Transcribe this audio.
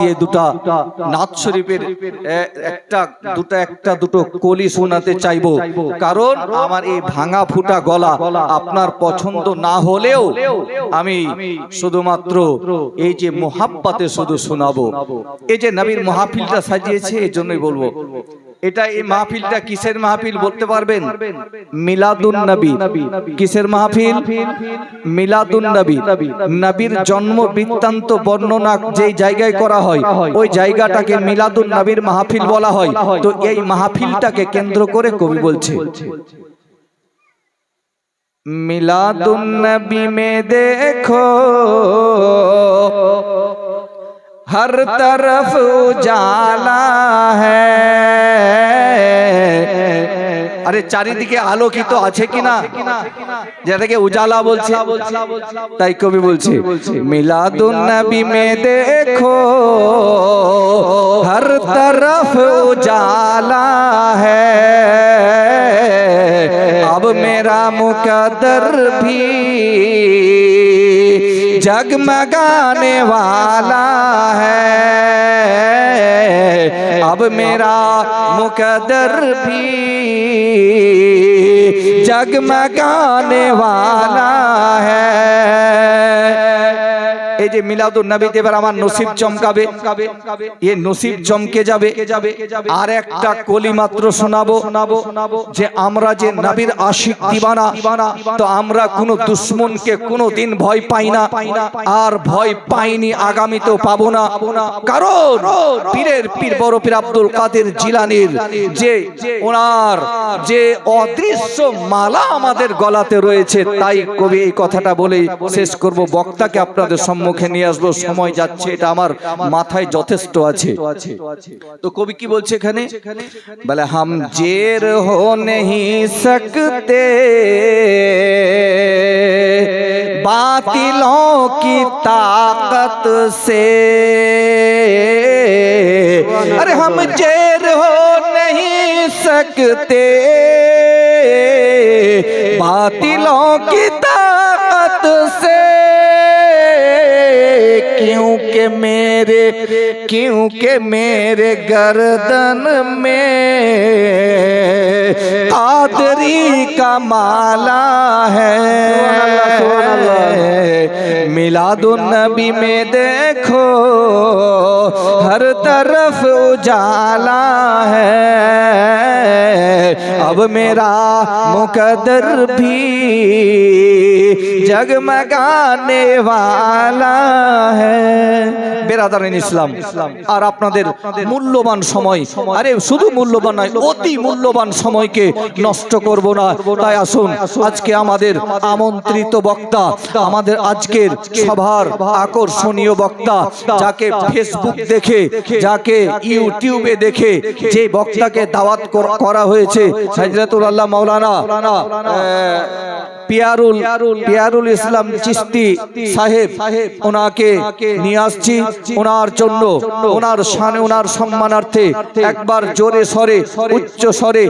ये दुटा नाथ शरीफেर একটা দুটো কলি শোনাতে চাইবো, কারণ আমার এই ভাঙা ফুটা গলা আপনার পছন্দ না হলেও আমি শুধুমাত্র এই যে মোহাব্বতে শুধু শোনাবো। এই যে নবীর মাহফিলটা সাজিয়েছে এই জন্যই বলবো। এটা এই মাহফিলটা কিসের মাহফিল বলতে পারবেন? মিলাদুন নবী। কিসের মাহফিল? মিলাদুন নবী। নবীর জন্ম বৃত্তান্ত বর্ণনা যেই জায়গায় করা হয় ওই জায়গাটাকে মিলাদুন নবীর মাহফিল বলা হয়। তো এই মাহফিলটাকে কেন্দ্র করে কবি বলছে, মিলাদুন নবী মে দেখো हर तरफ उजाला है। अरे চারিদিকে আলোকিত আছে কিনা, যেটাকে উজালা বলছে, তাই কবি বলছে মিলাদুন নবী মে দেখো हर तरफ उजाला है। अब मेरा मुकद्दर भी जगमगाने वाला है। अब मेरा मुकद्दर भी जगमगाने वाला है। এই যে মিলাদুন নবীতে এবার আমার নসিব চমকাবে, এই নসিব চমকে যাবে। আর একটা কলি মাত্র শোনাবো যে আমরা যে নবীর আশিক দিবানা, তো আমরা কোনো দুশমনকে কোনো দিন ভয় পাই না, আর ভয় পাইনি, আগামীতেও পাবো না। কারণ পীরের পীর বড় পীর আব্দুল কাদের জিলানীর যে ওনার যে অদৃশ্য মালা আমাদের গলাতে রয়েছে, তাই কবি এই কথাটা বলেই শেষ করব। বক্তাকে আপনাদের সম্মুখে নিয়ে আসবো, সময় যাচ্ছে, এটা আমার মাথায় যথেষ্ট আছে। তো কবি কি বলছে এখানে? বলে হাম জের হো নেহি সকতে बातिलों की ताकत से। अरे हम जेर हो नहीं सकते बातिलों की ताकत से। क्योंकि मेरे गर्दन में कादरी का माला है। मिलादुन नबी में देखो हर तरफ उजाला है। अब मेरा मुकद्दर भी जगमगाने वाला है। বেরাদারিন ইসলাম, আর আপনাদের মূল্যবান সময়, আরে শুধু মূল্যবান নয়, অতি মূল্যবান সময়কে নষ্ট করব না। তাই আসুন আজকে আমাদের আমন্ত্রিত বক্তা, আমাদের আজকের সভার আকর্ষণীয় বক্তা, যাকে ফেসবুক দেখে, যাকে ইউটিউবে দেখে যে বক্তাকে দাওয়াত করা হয়েছে, হযরতুল আল্লাহ মাওলানা পিয়ারুল ইসলাম চিশতি সাহেব, ওনাকে নিয়ে আসছি। ওনার জন্য, ওনার শানে, ওনার সম্মানার্থে একবার জোরে সরে, উচ্চ স্বরে